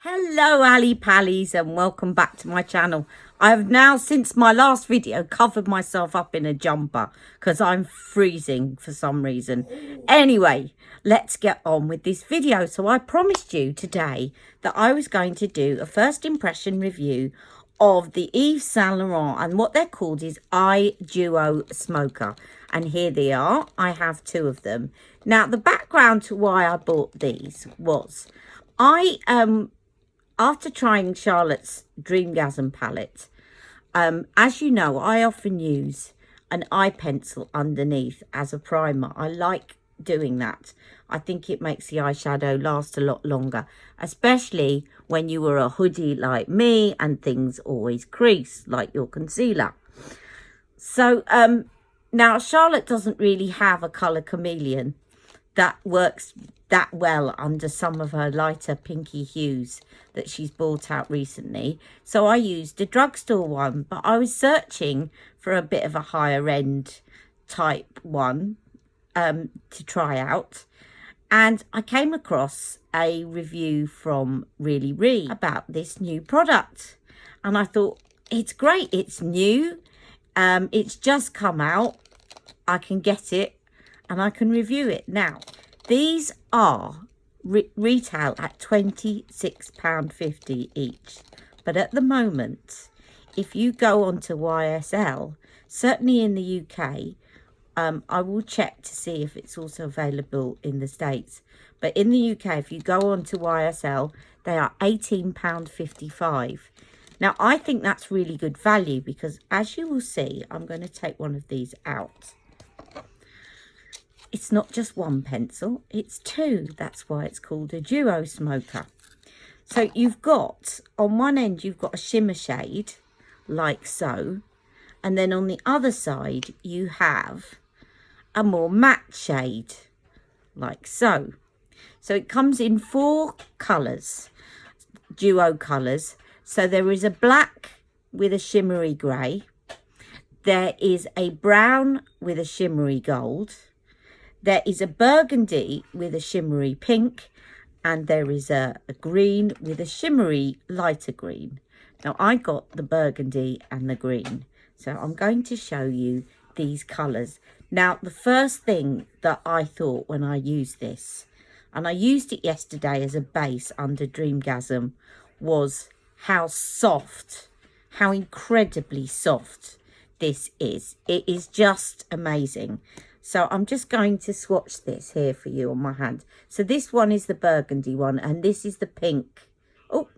Hello Ali Pallies and welcome back to my channel. I have now, since my last video, covered myself up in a jumper because I'm freezing for some reason. Anyway, let's get on with this video. So I promised you today that I was going to do a first impression review of the Yves Saint Laurent, and what they're called is Eye Duo Smoker. And here they are. I have two of them. Now, the background to why I bought these was after trying Charlotte's Dreamgasm palette, as you know, I often use an eye pencil underneath as a primer. I like doing that. I think it makes the eyeshadow last a lot longer, especially when you were a hoodie like me and things always crease like your concealer. So now Charlotte doesn't really have a colour chameleon that works that well under some of her lighter pinky hues that she's brought out recently. So I used a drugstore one, but I was searching for a bit of a higher end type one to try out. And I came across a review from Really about this new product. And I thought, it's great, it's new, it's just come out, I can get it and I can review it. Now, these are retail at £26.50 each. But at the moment, if you go onto YSL, certainly in the UK, I will check to see if it's also available in the States. But in the UK, if you go onto YSL, they are £18.55. Now, I think that's really good value because, as you will see, I'm going to take one of these out. It's not just one pencil, it's two. That's why it's called a duo smoker. So you've got, on one end, you've got a shimmer shade, like so. And then on the other side, you have a more matte shade, like so. So it comes in four colours, duo colours. So there is a black with a shimmery grey. There is a brown with a shimmery gold. There is a burgundy with a shimmery pink, and there is a green with a shimmery lighter green. Now, I got the burgundy and the green, so I'm going to show you these colours. Now, the first thing that I thought when I used this, and I used it yesterday as a base under Dreamgasm, was how soft, how incredibly soft this is. It is just amazing. So I'm just going to swatch this here for you on my hand. So this one is the burgundy one, and this is the pink. Oh,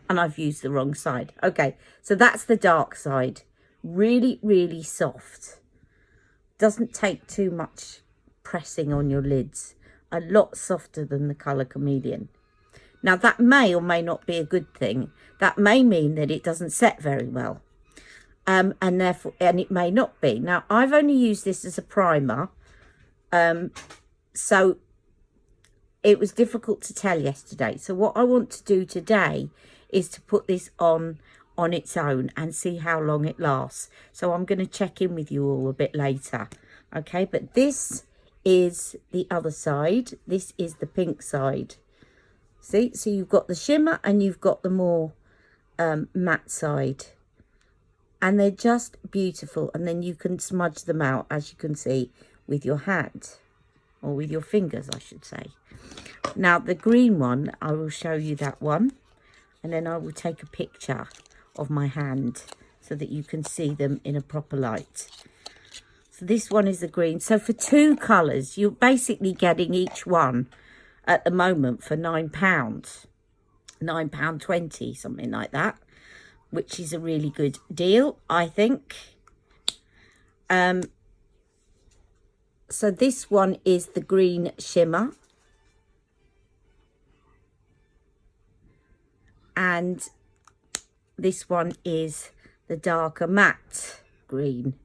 and I've used the wrong side. Okay, so that's the dark side. Really, really soft. Doesn't take too much pressing on your lids. A lot softer than the colour chameleon. Now, that may or may not be a good thing. That may mean that it doesn't set very well. And therefore, and it may not be. Now, I've only used this as a primer, so it was difficult to tell yesterday. So what I want to do today is to put this on its own and see how long it lasts. So I'm going to check in with you all a bit later. Okay, but this is the other side. This is the pink side. See, so you've got the shimmer and you've got the more matte side. And they're just beautiful. And then you can smudge them out, as you can see, with your hand. Or with your fingers, I should say. Now, the green one, I will show you that one. And then I will take a picture of my hand so that you can see them in a proper light. So this one is the green. So for two colours, you're basically getting each one at the moment for £9. £9.20, something like that. Which is a really good deal, I think. So this one is the green shimmer. And this one is the darker matte green.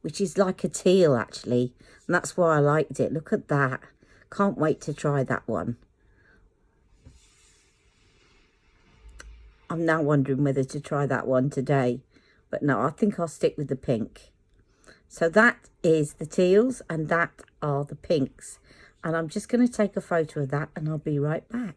Which is like a teal, actually. And that's why I liked it. Look at that. Can't wait to try that one. I'm now wondering whether to try that one today. But no, I think I'll stick with the pink. So that is the teals and that are the pinks. And I'm just going to take a photo of that and I'll be right back.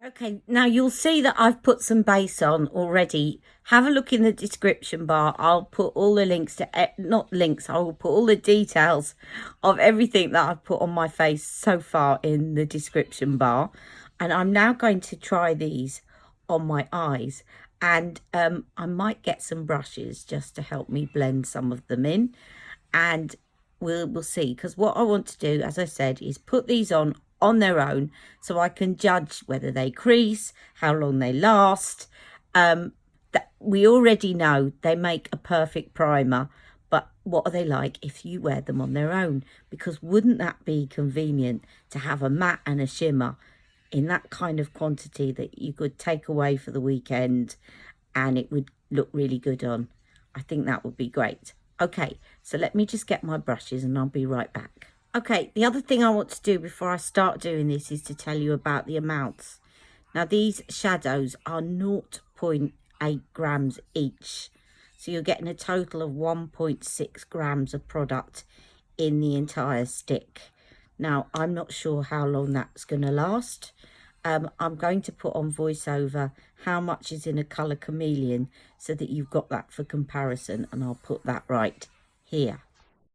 Okay, now you'll see that I've put some base on already. Have a look in the description bar. I'll put all the links to, not links, I will put all the details of everything that I've put on my face so far in the description bar. And I'm now going to try these on my eyes. And I might get some brushes just to help me blend some of them in. And we'll see, because what I want to do, as I said, is put these on their own so I can judge whether they crease, how long they last. We already know they make a perfect primer, but what are they like if you wear them on their own? Because wouldn't that be convenient to have a matte and a shimmer in that kind of quantity that you could take away for the weekend and it would look really good on? I think that would be great. Okay, so let me just get my brushes and I'll be right back. Okay, the other thing I want to do before I start doing this is to tell you about the amounts. Now, these shadows are 0.8 grams each. So you're getting a total of 1.6 grams of product in the entire stick. Now, I'm not sure how long that's going to last. I'm going to put on voiceover how much is in a colour chameleon so that you've got that for comparison, and I'll put that right here.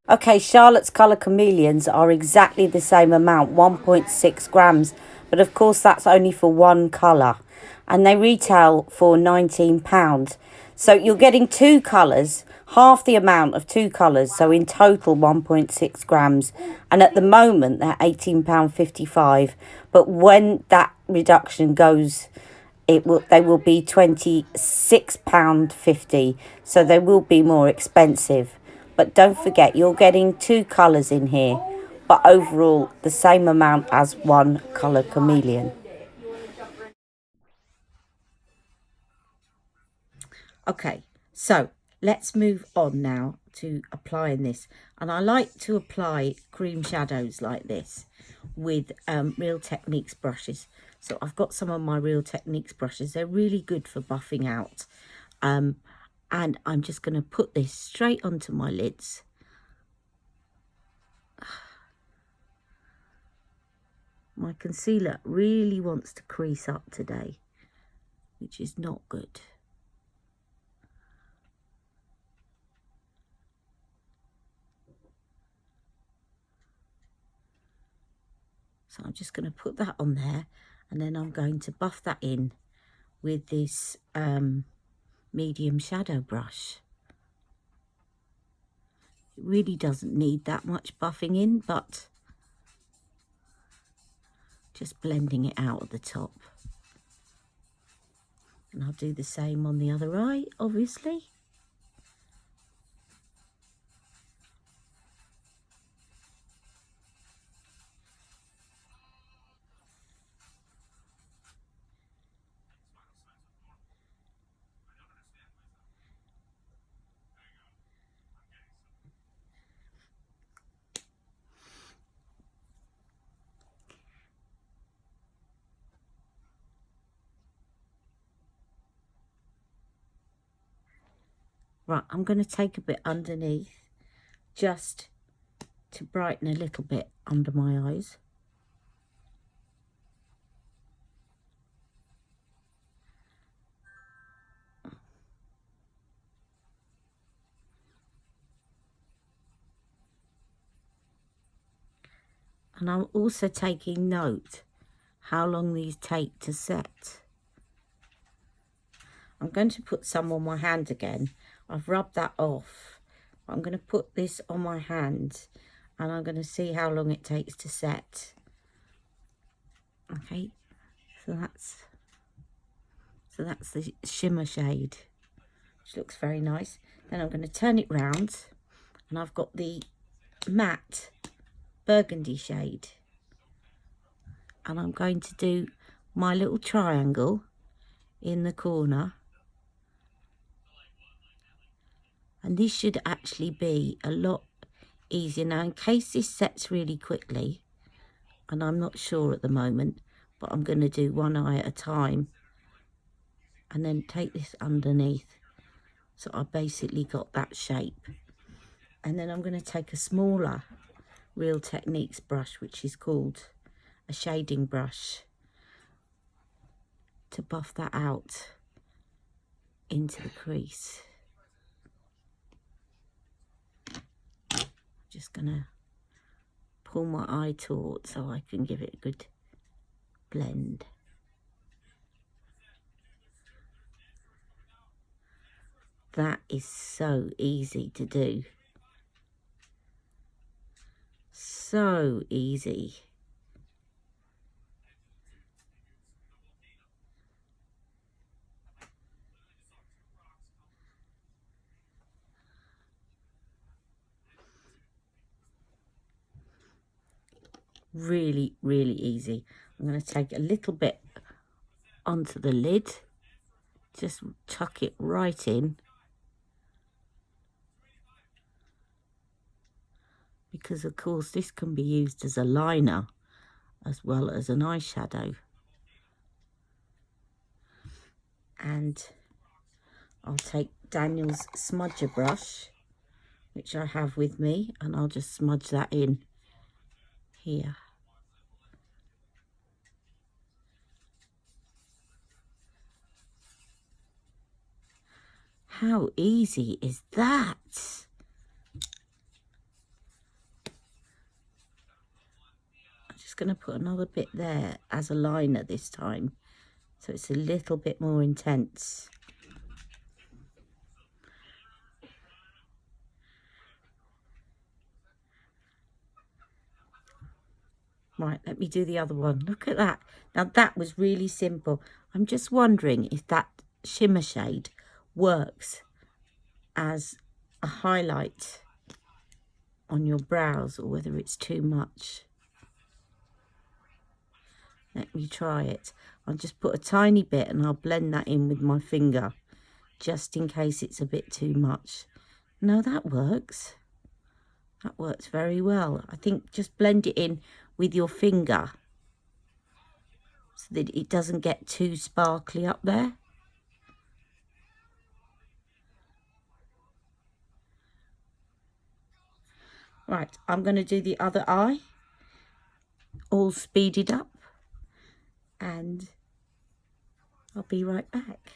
Okay, Charlotte's Colour Chameleons are exactly the same amount, 1.6 grams. But of course, that's only for one colour. And they retail for £19. So you're getting two colours, half the amount of two colours. So in total, 1.6 grams. And at the moment, they're £18.55. But when that reduction goes, they will be £26.50. So they will be more expensive. But don't forget, you're getting two colours in here, but overall the same amount as one colour chameleon. Okay, so let's move on now to applying this. And I like to apply cream shadows like this with Real Techniques brushes. So I've got some of my Real Techniques brushes. They're really good for buffing out. And I'm just going to put this straight onto my lids. My concealer really wants to crease up today, which is not good. So I'm just going to put that on there, and then I'm going to buff that in with this medium shadow brush. It really doesn't need that much buffing in, but just blending it out at the top. And I'll do the same on the other eye, obviously. Right, I'm going to take a bit underneath just to brighten a little bit under my eyes. And I'm also taking note how long these take to set. I'm going to put some on my hand again. I've rubbed that off. I'm going to put this on my hand and I'm going to see how long it takes to set. Okay, so that's the shimmer shade, which looks very nice. Then I'm going to turn it round and I've got the matte burgundy shade. And I'm going to do my little triangle in the corner. And this should actually be a lot easier. Now, in case this sets really quickly, and I'm not sure at the moment, but I'm going to do one eye at a time. And then take this underneath So I basically got that shape. And then I'm going to take a smaller Real Techniques brush, which is called a shading brush, to buff that out into the crease. Just going to pull my eye taut so I can give it a good blend. That is so easy to do. So easy. Really, really easy. I'm going to take a little bit onto the lid. Just tuck it right in. Because of course this can be used as a liner as well as an eyeshadow. And I'll take Daniel's smudger brush, which I have with me, and I'll just smudge that in here. How easy is that? I'm just going to put another bit there as a liner this time, so it's a little bit more intense. Right, let me do the other one. Look at that. Now that was really simple. I'm just wondering if that shimmer shade works as a highlight on your brows or whether it's too much. Let me try it. I'll just put a tiny bit and I'll blend that in with my finger just in case it's a bit too much. No, that works. That works very well. I think just blend it in with your finger so that it doesn't get too sparkly up there. Right, I'm going to do the other eye, all speeded up, and I'll be right back.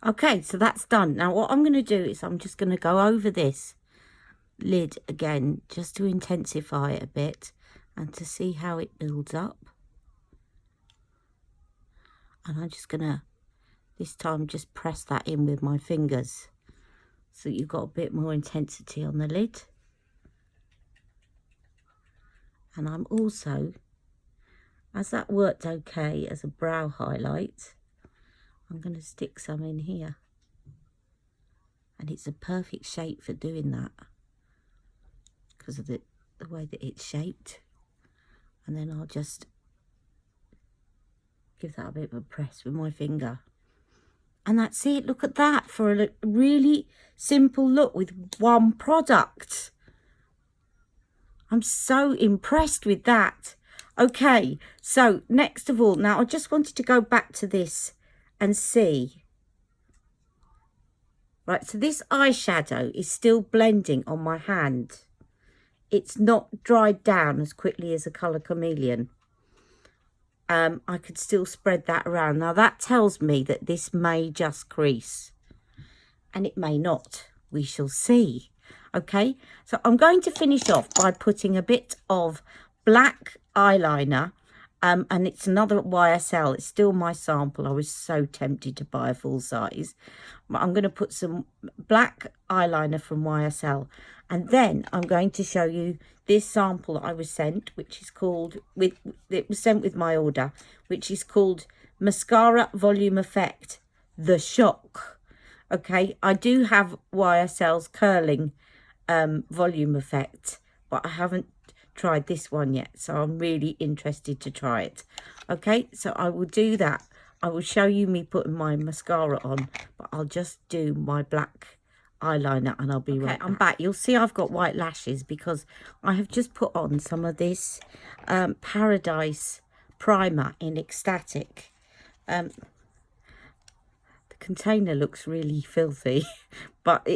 Okay, so that's done. Now what I'm going to do is I'm just going to go over this lid again just to intensify it a bit and to see how it builds up. And I'm just going to, this time, just press that in with my fingers so you've got a bit more intensity on the lid. And I'm also, as that worked okay as a brow highlight, I'm going to stick some in here. And it's a perfect shape for doing that because of the way that it's shaped. And then I'll just give that a bit of a press with my finger. And that's it. Look at that, for a really simple look with one product. I'm so impressed with that. Okay, so next of all, now I just wanted to go back to this and see. Right, so this eyeshadow is still blending on my hand. it's not dried down as quickly as a Colour Chameleon, I could still spread that around. Now that tells me that this may just crease, and it may not. We shall see. Okay, so I'm going to finish off by putting a bit of black eyeliner, and it's another YSL. It's still my sample. I was so tempted to buy a full size. But I'm going to put some black eyeliner from YSL, and then I'm going to show you this sample that I was sent, which is called, it was sent with my order, which is called Mascara Volume Effect, The Shock. Okay, I do have YSL's curling volume effect, but I haven't tried this one yet, so I'm really interested to try it. Okay, so I will do that. I will show you me putting my mascara on, but I'll just do my black eyeliner and I'll be right back. I'm back. You'll see I've got white lashes because I have just put on some of this Paradise primer in Ecstatic. The container looks really filthy, but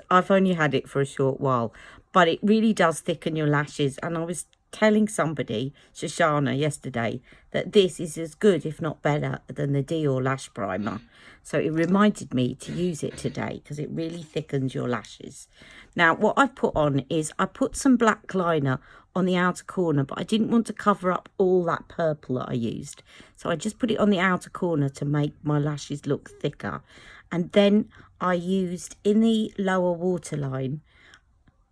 I've only had it for a short while, but it really does thicken your lashes. And I was telling somebody, Shoshana, yesterday, that this is as good, if not better, than the Dior lash primer. So it reminded me to use it today because it really thickens your lashes. Now, what I've put on is I put some black liner on the outer corner, but I didn't want to cover up all that purple that I used. So I just put it on the outer corner to make my lashes look thicker. And then I used in the lower waterline,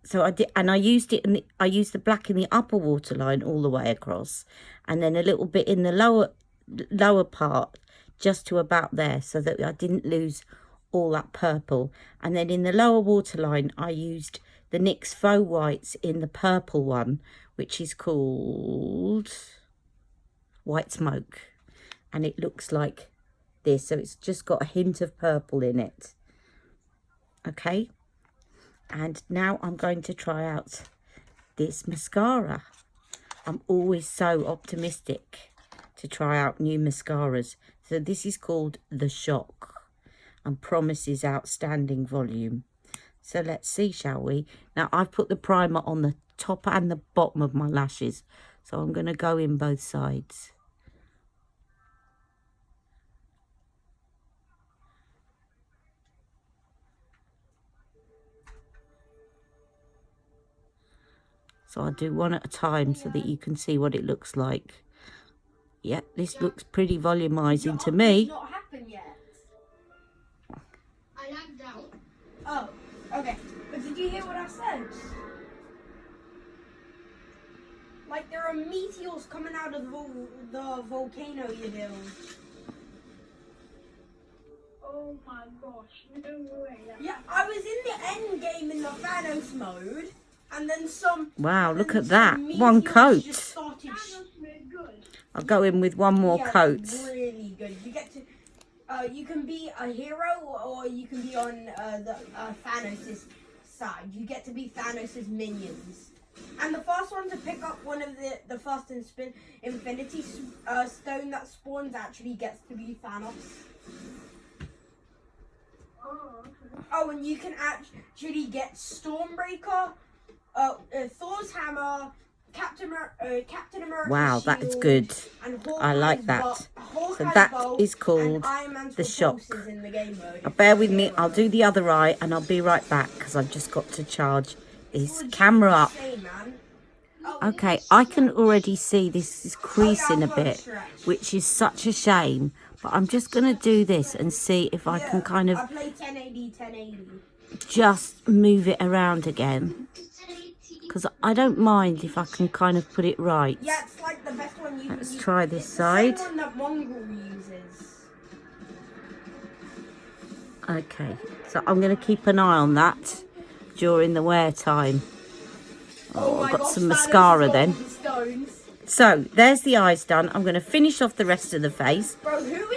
so I did, and I used it I used the black in the upper waterline all the way across, and then a little bit in the lower part just to about there, so that I didn't lose all that purple. And then in the lower waterline I used the NYX Faux Whites in the purple one, which is called White Smoke, and it looks like this, so it's just got a hint of purple in it. Okay, and now I'm going to try out this mascara. I'm always so optimistic to try out new mascaras. So this is called The Shock and promises outstanding volume. So let's see, shall we? Now I've put the primer on the top and the bottom of my lashes, so I'm going to go in both sides. So I'll do one at a time so that you can see what it looks like. Yeah, this looks pretty volumizing to me. It's not happened yet. I lagged out. Oh, okay. But did you hear what I said? Like there are meteors coming out of the volcano, you know. Oh my gosh, no way. Yeah, I was in the end game in the Thanos mode. And then some. Wow, look at that. One coat. I'll go in with one more coat. Really good. You get to, you can be a hero or you can be on the Thanos' side. You get to be Thanos' minions. And the first one to pick up one of the first Infinity Stone that spawns actually gets to be Thanos. Oh, and you can actually get Stormbreaker, Thor's hammer, Captain America's wow, that is good. I like that. So that is called The Shock. Now bear with me, I'll do the other eye and I'll be right back because I've just got to charge this camera up. Okay, I can already see this is creasing a bit, which is such a shame. But I'm just going to do this and see if I can kind of just move it around again. Because I don't mind if I can kind of put it right. Yeah, it's like the best one you Let's try this side. It's the same one that Mongrel uses. Okay, so I'm going to keep an eye on that during the wear time. Oh, I've got some mascara then. So there's the eyes done. I'm going to finish off the rest of the face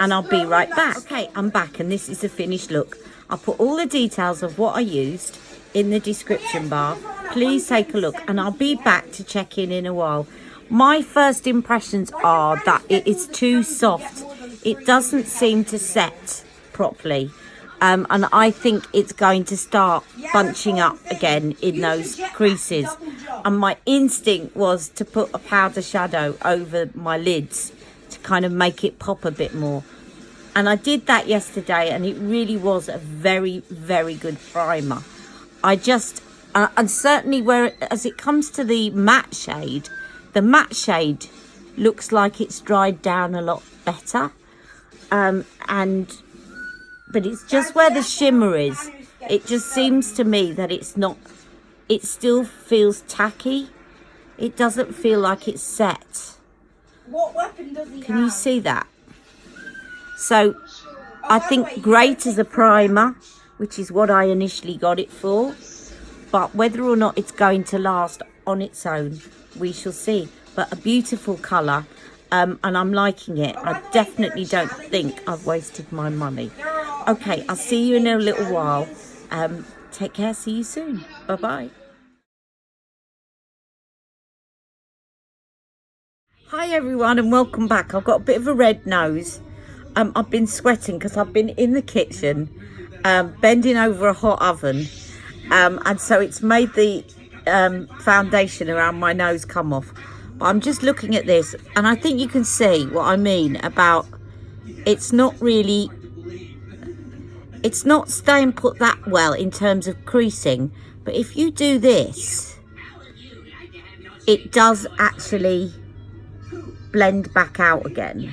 and I'll be right back. Okay, I'm back and this is the finished look. I'll put all the details of what I used in the description bar. Please take a look and I'll be back to check in a while. My first impressions are that it is too soft. It doesn't seem to set properly. and I think it's going to start bunching up again in those creases. And my instinct was to put a powder shadow over my lids to kind of make it pop a bit more. And I did that yesterday, and it really was a very, very good primer. I just, and certainly as it comes to the matte shade looks like it's dried down a lot better. But it's just where the shimmer is. It just seems to me that it's not, it still feels tacky. It doesn't feel like it's set. What weapon does he have? Can you see that? So I think great as a primer, which is what I initially got it for. But whether or not it's going to last on its own, we shall see. But a beautiful colour, and I'm liking it. I definitely don't think I've wasted my money. Okay, I'll see you in a little while. Take care, see you soon. Bye-bye. Hi everyone, and welcome back. I've got a bit of a red nose. I've been sweating because I've been in the kitchen, bending over a hot oven. And so it's made the foundation around my nose come off. But I'm just looking at this, and I think you can see what I mean about it's not staying put that well in terms of creasing. But if you do this, it does actually blend back out again.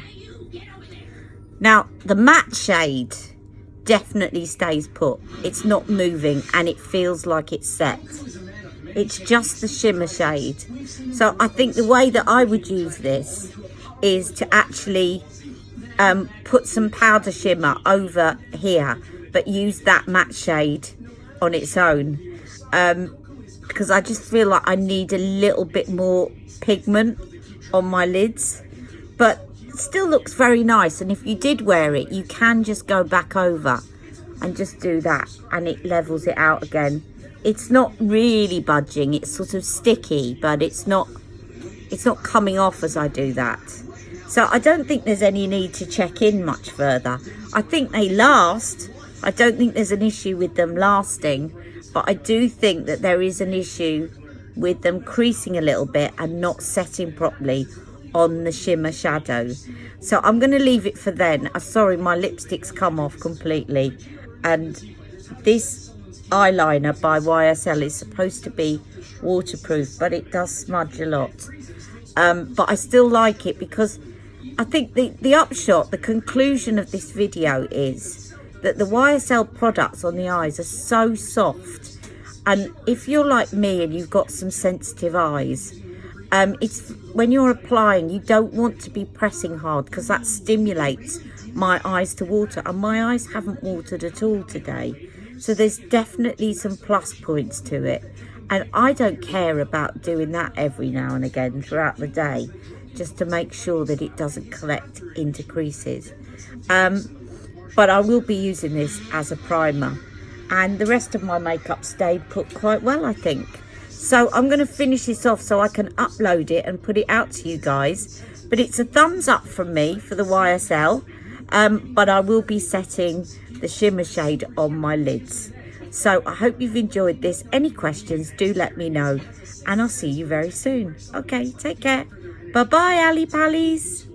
Now, the matte shade definitely stays put. It's not moving, and it feels like it's set. It's just the shimmer shade. So I think the way that I would use this is to actually put some powder shimmer over here, but use that matte shade on its own, because I just feel like I need a little bit more pigment on my lids. But it still looks very nice, and if you did wear it, you can just go back over and just do that, and it levels it out again. It's not really budging, it's sort of sticky, but it's not coming off as I do that. So I don't think there's any need to check in much further. I think they last. I don't think there's an issue with them lasting, but I do think that there is an issue with them creasing a little bit and not setting properly on the shimmer shadow. So I'm going to leave it for then. Sorry, my lipstick's come off completely, and this eyeliner by YSL is supposed to be waterproof, but it does smudge a lot. But I still like it, because I think the upshot, the conclusion of this video is that the YSL products on the eyes are so soft. And if you're like me and you've got some sensitive eyes, it's when you're applying, you don't want to be pressing hard, because that stimulates my eyes to water, and my eyes haven't watered at all today. So there's definitely some plus points to it, and I don't care about doing that every now and again throughout the day, just to make sure that it doesn't collect into creases. But I will be using this as a primer, and the rest of my makeup stayed put quite well, I think. So I'm going to finish this off so I can upload it and put it out to you guys. But it's a thumbs up from me for the YSL, but I will be setting the shimmer shade on my lids. So I hope you've enjoyed this. Any questions, do let me know, and I'll see you very soon. Okay, take care. Bye bye, Ali Pallies.